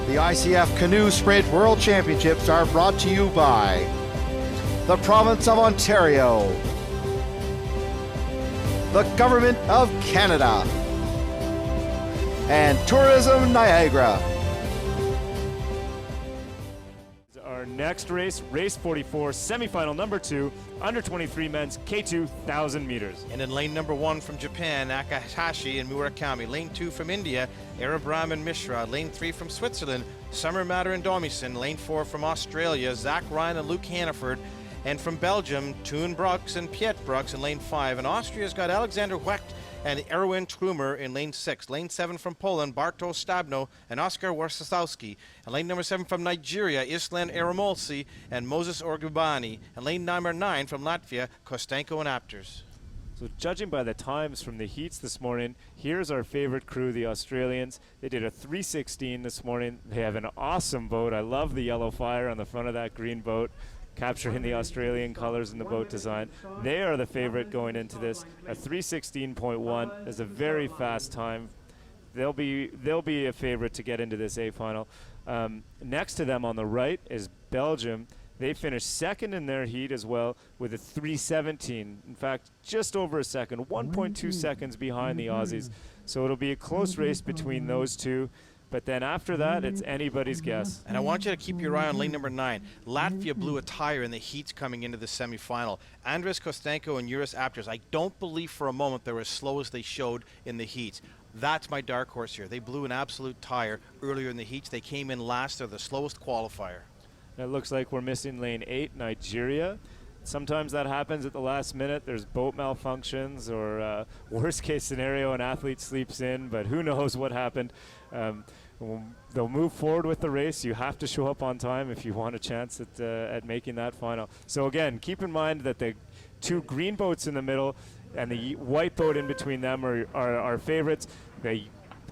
The ICF Canoe Sprint World Championships are brought to you by the Province of Ontario, the Government of Canada, and Tourism Niagara. Our next race, race 44, semifinal number 2, under 23 men's K2 1,000 meters. And in lane number 1 from Japan, Akahashi and Murakami. Lane 2 from India, Arabram and Mishra. Lane 3 from Switzerland, Summer Matter and Domison. Lane 4 from Australia, Zach Ryan and Luke Hannaford. And from Belgium, Toon Brooks and Piet Brooks in lane 5. And Austria's got Alexander Wecht and Erwin Trumer in lane 6. Lane 7 from Poland, Bartosz Stabno and Oskar Warsawski. And lane number 7 from Nigeria, Islan Eramolsi and Moses Orgubani. And lane number 9 from Latvia, Kostenko and Apters. So judging by the times from the heats this morning, here's our favorite crew, the Australians. They did a 3:16 this morning. They have an awesome boat. I love the yellow fire on the front of that green boat, capturing the Australian colors in the boat design. They are the favorite going into this. A 3:16.1 is a very fast time. They'll be a favorite to get into this A final. Next to them on the right is Belgium. They finished second in their heat as well with a 3:17. In fact, just over a second, 1.2 seconds behind the Aussies. So it'll be a close race between those two. But then after that, it's anybody's guess. And I want you to keep your eye on lane number 9. Latvia blew a tire in the heats coming into the semifinal. Andres Kostenko and Juris Apters, I don't believe for a moment they were as slow as they showed in the heats. That's my dark horse here. They blew an absolute tire earlier in the heats. They came in last. They're the slowest qualifier. It looks like we're missing lane 8, Nigeria. Sometimes that happens at the last minute. There's boat malfunctions or worst case scenario, an athlete sleeps in, but who knows what happened. They'll move forward with the race. You have to show up on time if you want a chance at making that final. So again, keep in mind that the 2 green boats in the middle and the white boat in between them are our favorites. The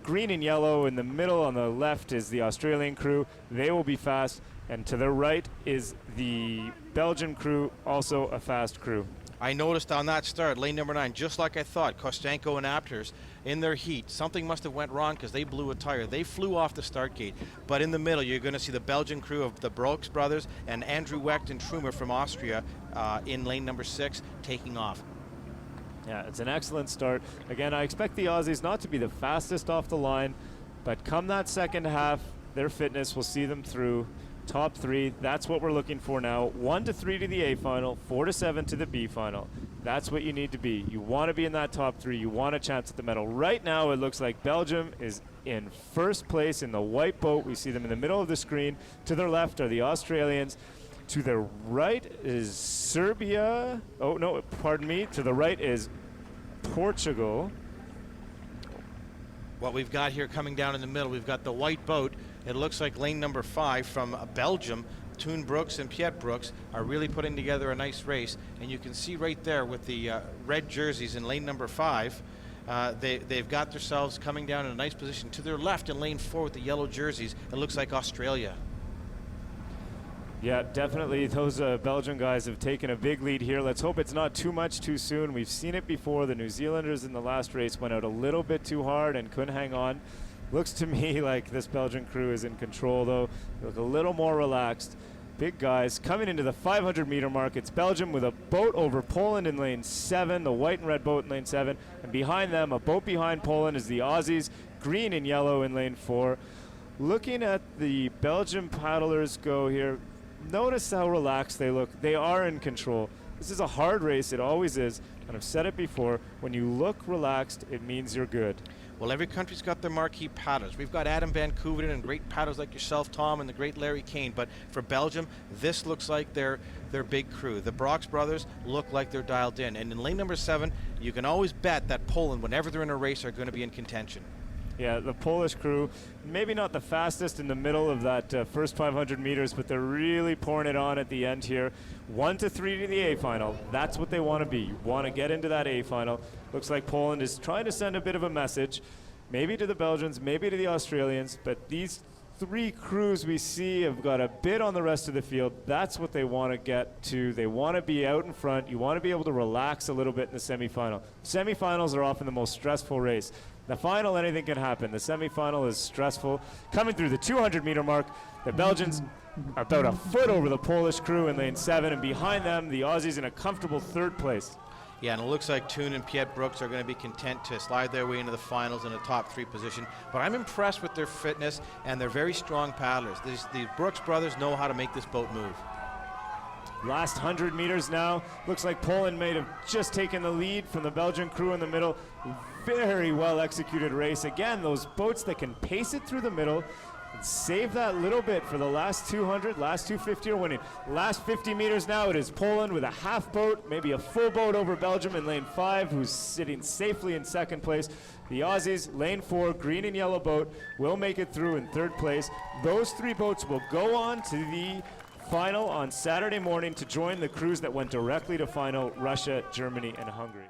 green and yellow in the middle on the left is the Australian crew. They will be fast. And to the right is the Belgian crew, also a fast crew. I noticed on that start, lane number 9, just like I thought, Kostenko and Apters in their heat. Something must have went wrong because they blew a tire. They flew off the start gate. But in the middle, you're going to see the Belgian crew of the Brooks brothers and Andrew Wecht and Trumer from Austria in lane number 6 taking off. Yeah, it's an excellent start. Again, I expect the Aussies not to be the fastest off the line, but come that second half, their fitness will see them through. Top 3, that's what we're looking for now. 1 to 3 to the A final, 4 to 7 to the B final. That's what you need to be. You want to be in that top 3. You want a chance at the medal. Right now, it looks like Belgium is in first place in the white boat. We see them in the middle of the screen. To their left are the Australians. To the right is Serbia. Oh, no, pardon me. To the right is Portugal. What we've got here coming down in the middle, we've got the white boat. It looks like lane number 5 from Belgium. Toon Brooks and Piet Brooks are really putting together a nice race. And you can see right there with the red jerseys in lane number 5, they've got themselves coming down in a nice position. To their left in lane 4 with the yellow jerseys, it looks like Australia. Yeah, definitely those Belgian guys have taken a big lead here. Let's hope it's not too much too soon. We've seen it before. The New Zealanders in the last race went out a little bit too hard and couldn't hang on. Looks to me like this Belgian crew is in control, though. They look a little more relaxed. Big guys coming into the 500-meter mark. It's Belgium with a boat over Poland in lane 7, the white and red boat in lane 7. And behind them, a boat behind Poland is the Aussies, green and yellow in lane 4. Looking at the Belgian paddlers go here, notice how relaxed they look. They are in control. This is a hard race. It always is. And I've said it before, when you look relaxed, it means you're good. Well, every country's got their marquee paddlers. We've got Adam Van Koeveren and great paddlers like yourself, Tom, and the great Larry Kane. But for Belgium, this looks like their big crew. The Brooks brothers look like they're dialed in. And in lane number 7, you can always bet that Poland, whenever they're in a race, are going to be in contention. Yeah, the Polish crew, maybe not the fastest in the middle of that first 500 meters, but they're really pouring it on at the end here. 1 to 3 to the A final. That's what they want to be. You want to get into that A final. Looks like Poland is trying to send a bit of a message, maybe to the Belgians, maybe to the Australians, but these 3 crews we see have got a bit on the rest of the field. That's what they want to get to. They want to be out in front. You want to be able to relax a little bit in the semifinal. Semifinals are often the most stressful race. The final, anything can happen. The semifinal is stressful. Coming through the 200-meter mark, the Belgians are about a foot over the Polish crew in lane 7, and behind them, the Aussies in a comfortable 3rd place. Yeah, and it looks like Toon and Piet Brooks are going to be content to slide their way into the finals in a top 3 position. But I'm impressed with their fitness, and they're very strong paddlers. The Brooks brothers know how to make this boat move. Last 100 meters now. Looks like Poland may have just taken the lead from the Belgian crew in the middle. Very well executed race. Again, those boats that can pace it through the middle and save that little bit for the last 200, last 250 are winning. Last 50 meters now, it is Poland with a half boat, maybe a full boat over Belgium in lane 5, who's sitting safely in 2nd place. The Aussies, lane 4, green and yellow boat, will make it through in 3rd place. Those 3 boats will go on to the final on Saturday morning to join the crews that went directly to final, Russia, Germany, and Hungary.